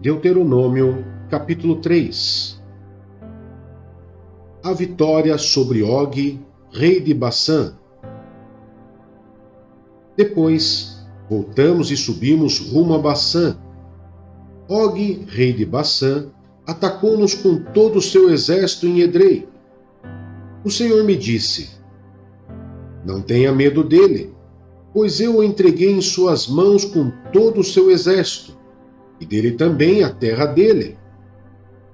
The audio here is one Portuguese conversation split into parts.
Deuteronômio, capítulo 3. A vitória sobre Og, rei de Bassã. Depois, voltamos e subimos rumo a Bassã. Og, rei de Bassã, atacou-nos com todo o seu exército em Edrei. O Senhor me disse: não tenha medo dele, pois eu o entreguei em suas mãos com todo o seu exército, e dele também a terra dele.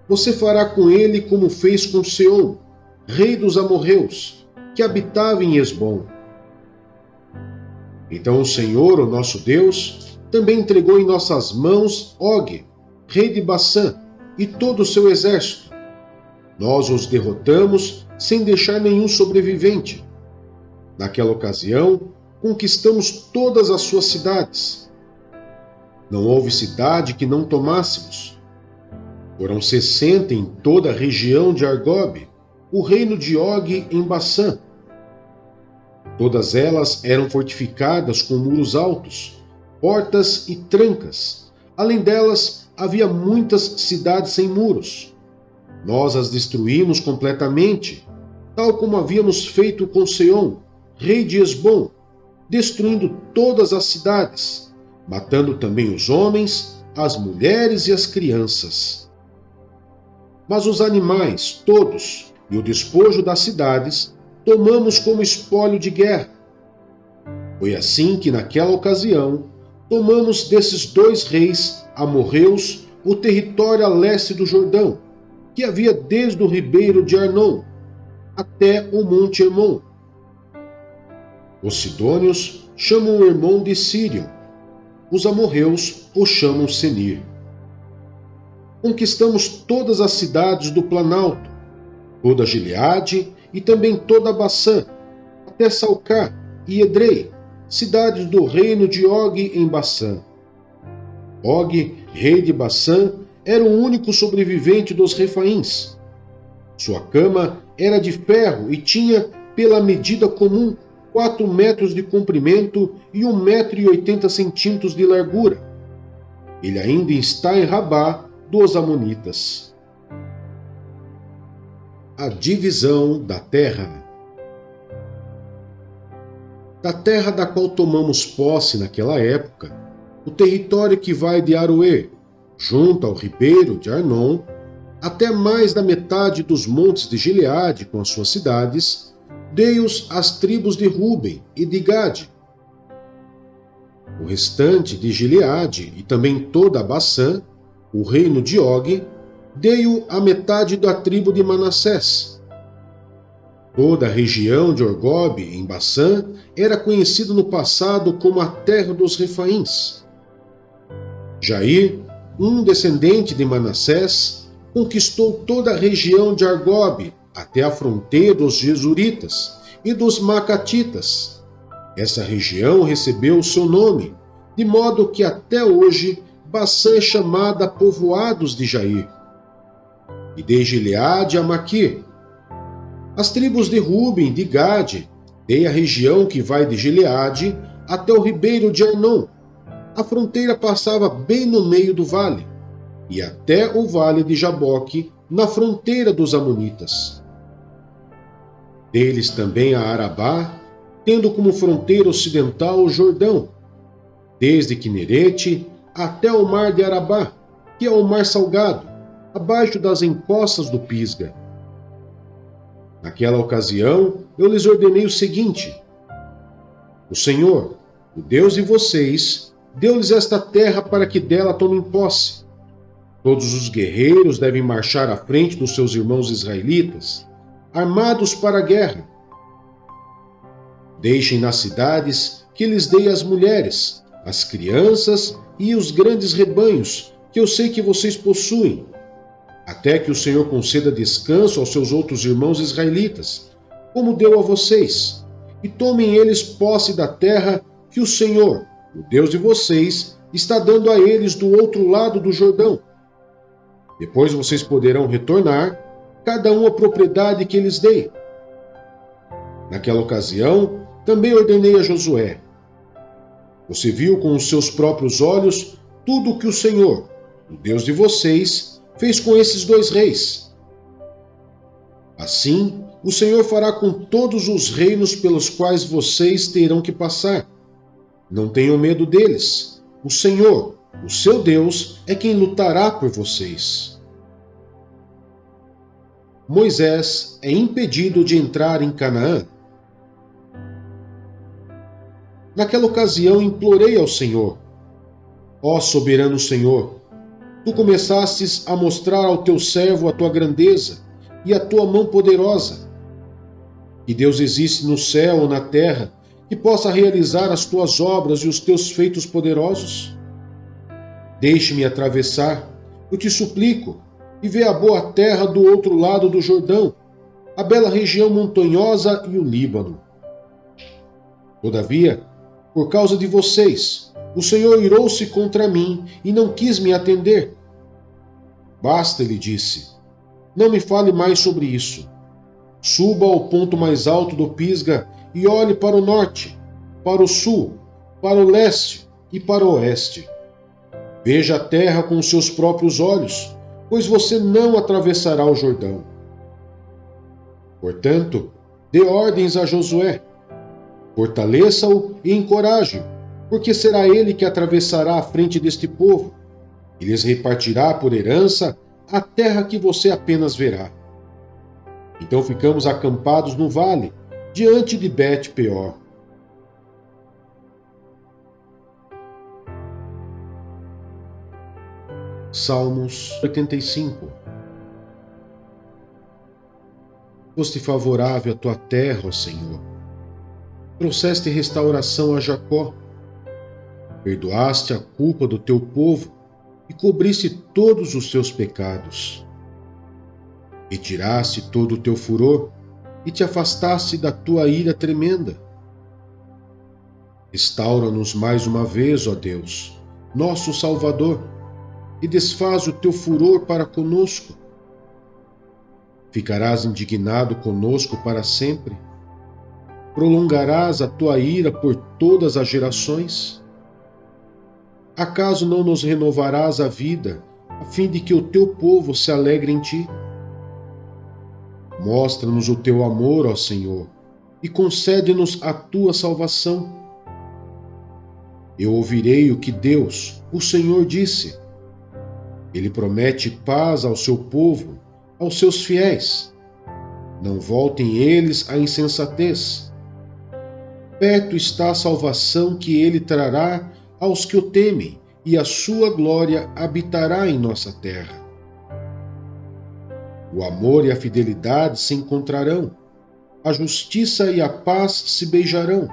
Você fará com ele como fez com Seom, rei dos amorreus, que habitava em Hesbom. Então o Senhor, o nosso Deus, também entregou em nossas mãos Og, rei de Bassã, e todo o seu exército. Nós os derrotamos sem deixar nenhum sobrevivente. Naquela ocasião, conquistamos todas as suas cidades. Não houve cidade que não tomássemos. Foram 60 em toda a região de Argob, o reino de Og em Bassã. Todas elas eram fortificadas com muros altos, portas e trancas. Além delas, havia muitas cidades sem muros. Nós as destruímos completamente, tal como havíamos feito com Seom, rei de Hesbom, destruindo todas as cidades, matando também os homens, as mulheres e as crianças. Mas os animais, todos, e o despojo das cidades, tomamos como espólio de guerra. Foi assim que, naquela ocasião, tomamos desses dois reis amorreus o território a leste do Jordão, que havia desde o ribeiro de Arnon até o monte Hermon. Os sidônios chamam o Hermon de Sírion, os amorreus o chamam Senir. Conquistamos todas as cidades do Planalto, toda Gileade e também toda Bassã, até Salcá e Edrei, cidades do reino de Og em Bassã. Og, rei de Bassã, era o único sobrevivente dos Refaíns. Sua cama era de ferro e tinha, pela medida comum, 4 metros de comprimento e 1,80 m de largura. Ele ainda está em Rabá dos Amonitas. A divisão da terra. Da terra da qual tomamos posse naquela época, o território que vai de Aroer, junto ao ribeiro de Arnon, até mais da metade dos montes de Gileade com as suas cidades, dei-os às tribos de Ruben e de Gade. O restante de Gileade e também toda a Bassã, o reino de Og, dei-o à metade da tribo de Manassés. Toda a região de Argob, em Bassã, era conhecida no passado como a terra dos Refaíns. Jair, um descendente de Manassés, conquistou toda a região de Argob, até a fronteira dos Gesuritas e dos Macatitas. Essa região recebeu o seu nome, de modo que até hoje Bassã é chamada Povoados de Jair. E de Gileade a Maquir. As tribos de Ruben e de Gade dei a região que vai de Gileade até o ribeiro de Arnon. A fronteira passava bem no meio do vale, e até o vale de Jaboque, na fronteira dos Amonitas. Deles também a Arabá, tendo como fronteira ocidental o Jordão, desde Quinerete até o mar de Arabá, que é o mar salgado, abaixo das encostas do Pisga. Naquela ocasião, eu lhes ordenei o seguinte: o Senhor, o Deus de vocês, deu-lhes esta terra para que dela tomem posse. Todos os guerreiros devem marchar à frente dos seus irmãos israelitas, armados para a guerra. Deixem nas cidades que lhes dei as mulheres, as crianças e os grandes rebanhos, que eu sei que vocês possuem, até que o Senhor conceda descanso aos seus outros irmãos israelitas, como deu a vocês, e tomem eles posse da terra que o Senhor, o Deus de vocês, está dando a eles do outro lado do Jordão. Depois vocês poderão retornar, cada um a propriedade que lhes dei. Naquela ocasião, também ordenei a Josué: você viu com os seus próprios olhos tudo o que o Senhor, o Deus de vocês, fez com esses dois reis. Assim, o Senhor fará com todos os reinos pelos quais vocês terão que passar. Não tenham medo deles. O Senhor, o seu Deus, é quem lutará por vocês. Moisés é impedido de entrar em Canaã. Naquela ocasião implorei ao Senhor: ó soberano Senhor, tu começastes a mostrar ao teu servo a tua grandeza e a tua mão poderosa. Que Deus existe no céu ou na terra que possa realizar as tuas obras e os teus feitos poderosos? Deixe-me atravessar, eu te suplico, e ver a boa terra do outro lado do Jordão, a bela região montanhosa e o Líbano. Todavia, por causa de vocês, o Senhor irou-se contra mim e não quis me atender. Basta, ele disse, não me fale mais sobre isso. Suba ao ponto mais alto do Pisga e olhe para o norte, para o sul, para o leste e para o oeste. Veja a terra com os seus próprios olhos, pois você não atravessará o Jordão. Portanto, dê ordens a Josué. Fortaleça-o e encoraje-o, porque será ele que atravessará a frente deste povo e lhes repartirá por herança a terra que você apenas verá. Então ficamos acampados no vale, diante de Bet-peor. Salmos 85. Foste favorável à tua terra, ó Senhor. Trouxeste restauração a Jacó. Perdoaste a culpa do teu povo e cobriste todos os seus pecados. Retiraste todo o teu furor e te afastaste da tua ira tremenda. Restaura-nos mais uma vez, ó Deus, nosso Salvador, e desfaz o teu furor para conosco. Ficarás indignado conosco para sempre? Prolongarás a tua ira por todas as gerações? Acaso não nos renovarás a vida, a fim de que o teu povo se alegre em ti? Mostra-nos o teu amor, ó Senhor, e concede-nos a tua salvação. Eu ouvirei o que Deus, o Senhor, disse. Ele promete paz ao seu povo, aos seus fiéis. Não voltem eles à insensatez. Perto está a salvação que ele trará aos que o temem, e a sua glória habitará em nossa terra. O amor e a fidelidade se encontrarão, a justiça e a paz se beijarão.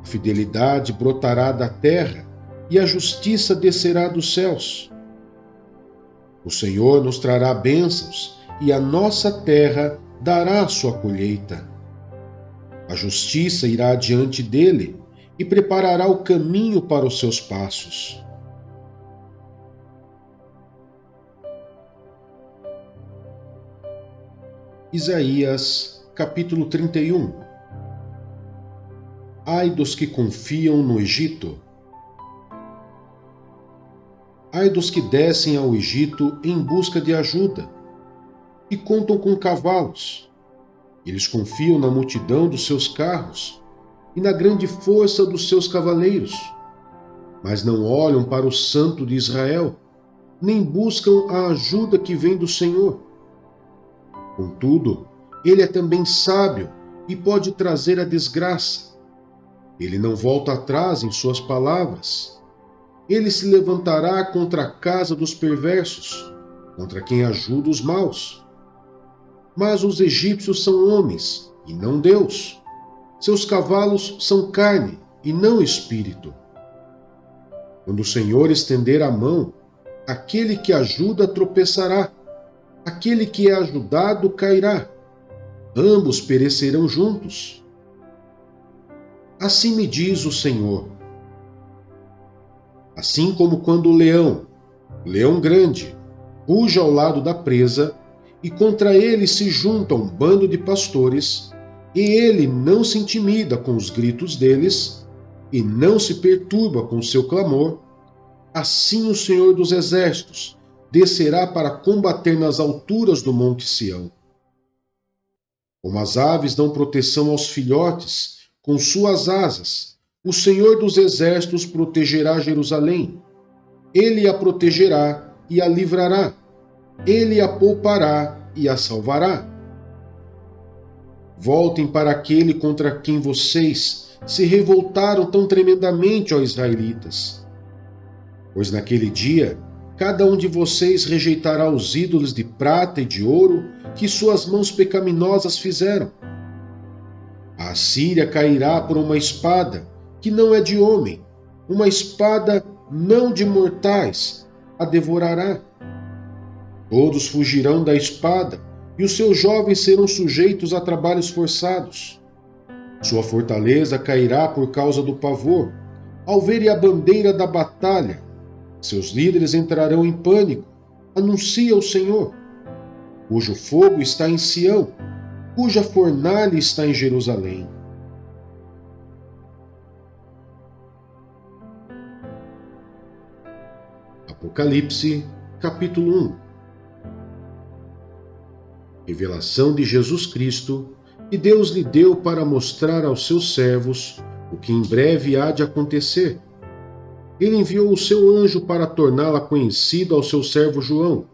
A fidelidade brotará da terra e a justiça descerá dos céus. O Senhor nos trará bênçãos e a nossa terra dará a sua colheita. A justiça irá diante dele e preparará o caminho para os seus passos. Isaías, capítulo 31. Ai dos que confiam no Egito. Ai dos que descem ao Egito em busca de ajuda, e contam com cavalos. Eles confiam na multidão dos seus carros e na grande força dos seus cavaleiros, mas não olham para o Santo de Israel, nem buscam a ajuda que vem do Senhor. Contudo, ele é também sábio e pode trazer a desgraça. Ele não volta atrás em suas palavras. Ele se levantará contra a casa dos perversos, contra quem ajuda os maus. Mas os egípcios são homens, e não Deus. Seus cavalos são carne, e não espírito. Quando o Senhor estender a mão, aquele que ajuda tropeçará, aquele que é ajudado cairá. Ambos perecerão juntos. Assim me diz o Senhor. Assim como quando o leão grande, ruge ao lado da presa, e contra ele se junta um bando de pastores, e ele não se intimida com os gritos deles, e não se perturba com seu clamor, assim o Senhor dos Exércitos descerá para combater nas alturas do Monte Sião. Como as aves dão proteção aos filhotes com suas asas, o Senhor dos Exércitos protegerá Jerusalém. Ele a protegerá e a livrará. Ele a poupará e a salvará. Voltem para aquele contra quem vocês se revoltaram tão tremendamente, ó israelitas. Pois naquele dia, cada um de vocês rejeitará os ídolos de prata e de ouro que suas mãos pecaminosas fizeram. A Assíria cairá por uma espada que não é de homem, uma espada não de mortais, a devorará. Todos fugirão da espada, e os seus jovens serão sujeitos a trabalhos forçados. Sua fortaleza cairá por causa do pavor, ao verem a bandeira da batalha. Seus líderes entrarão em pânico, anuncia o Senhor, cujo fogo está em Sião, cuja fornalha está em Jerusalém. Apocalipse, capítulo 1. Revelação de Jesus Cristo, que Deus lhe deu para mostrar aos seus servos o que em breve há de acontecer. Ele enviou o seu anjo para torná-la conhecida ao seu servo João,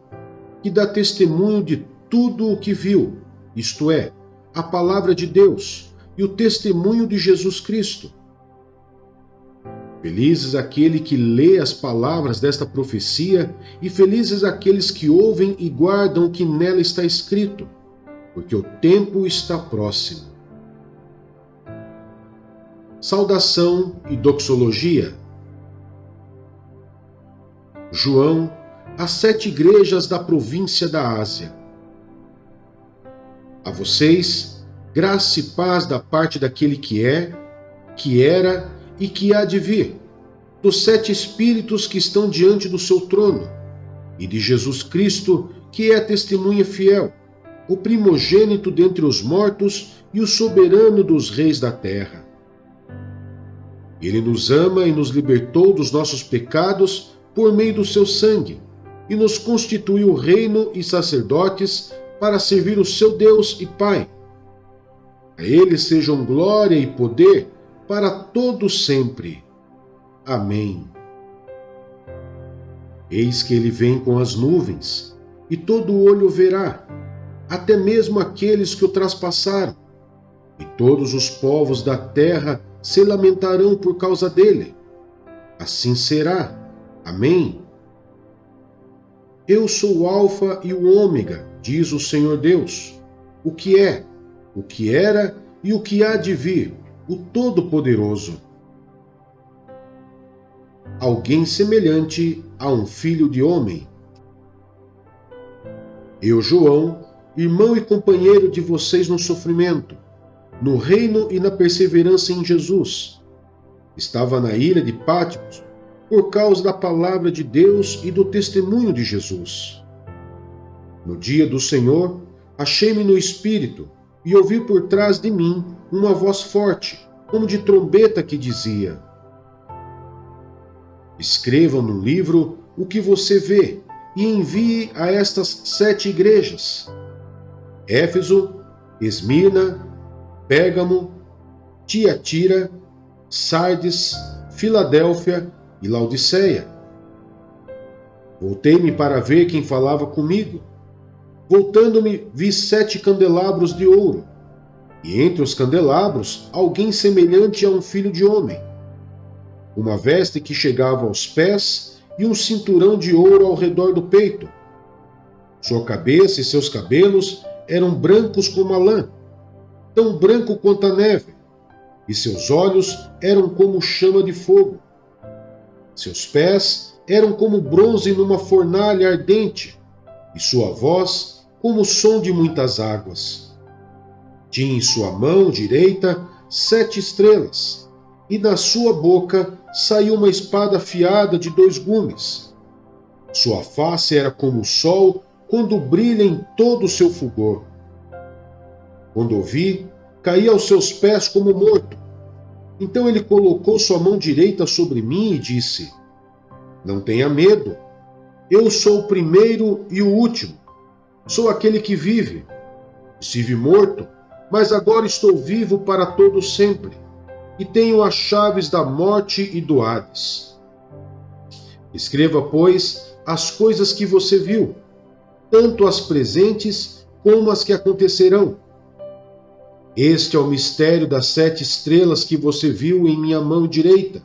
que dá testemunho de tudo o que viu, isto é, a palavra de Deus e o testemunho de Jesus Cristo. Felizes aquele que lê as palavras desta profecia e felizes aqueles que ouvem e guardam o que nela está escrito, porque o tempo está próximo. Saudação e doxologia. João, às 7 igrejas da província da Ásia. A vocês, graça e paz da parte daquele que é, que era e que há de vir, dos 7 Espíritos que estão diante do seu trono, e de Jesus Cristo, que é a testemunha fiel, o primogênito dentre os mortos e o soberano dos reis da terra. Ele nos ama e nos libertou dos nossos pecados por meio do seu sangue, e nos constituiu reino e sacerdotes para servir o seu Deus e Pai. A ele sejam glória e poder para todos sempre. Amém. Eis que ele vem com as nuvens, e todo olho o verá, até mesmo aqueles que o traspassaram, e todos os povos da terra se lamentarão por causa dele. Assim será. Amém. Eu sou o Alfa e o Ômega, diz o Senhor Deus, o que é, o que era e o que há de vir, o Todo-Poderoso. Alguém semelhante a um filho de homem. Eu, João, irmão e companheiro de vocês no sofrimento, no reino e na perseverança em Jesus, estava na ilha de Patmos por causa da palavra de Deus e do testemunho de Jesus. No dia do Senhor, achei-me no Espírito e ouvi por trás de mim uma voz forte, como de trombeta, que dizia: escreva no livro o que você vê e envie a estas 7 igrejas: Éfeso, Esmirna, Pérgamo, Tiatira, Sardes, Filadélfia e Laodiceia. Voltei-me para ver quem falava comigo. Voltando-me, vi 7 candelabros de ouro, e entre os candelabros alguém semelhante a um filho de homem. Uma veste que chegava aos pés e um cinturão de ouro ao redor do peito. Sua cabeça e seus cabelos eram brancos como a lã, tão branco quanto a neve, e seus olhos eram como chama de fogo. Seus pés eram como bronze numa fornalha ardente, e sua voz como o som de muitas águas. Tinha em sua mão direita 7 estrelas, e da sua boca saiu uma espada afiada de 2 gumes. Sua face era como o sol quando brilha em todo o seu fulgor. Quando o vi, caí aos seus pés como morto. Então ele colocou sua mão direita sobre mim e disse: Não tenha medo. Eu sou o primeiro e o último. Sou aquele que vive. Estive morto, mas agora estou vivo para todo sempre, e tenho as chaves da morte e do Hades. Escreva, pois, as coisas que você viu, tanto as presentes como as que acontecerão. Este é o mistério das 7 estrelas que você viu em minha mão direita,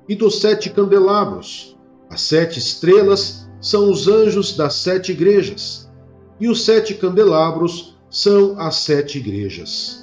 e dos 7 candelabros. As 7 estrelas são os anjos das 7 igrejas, e os 7 candelabros são as 7 igrejas.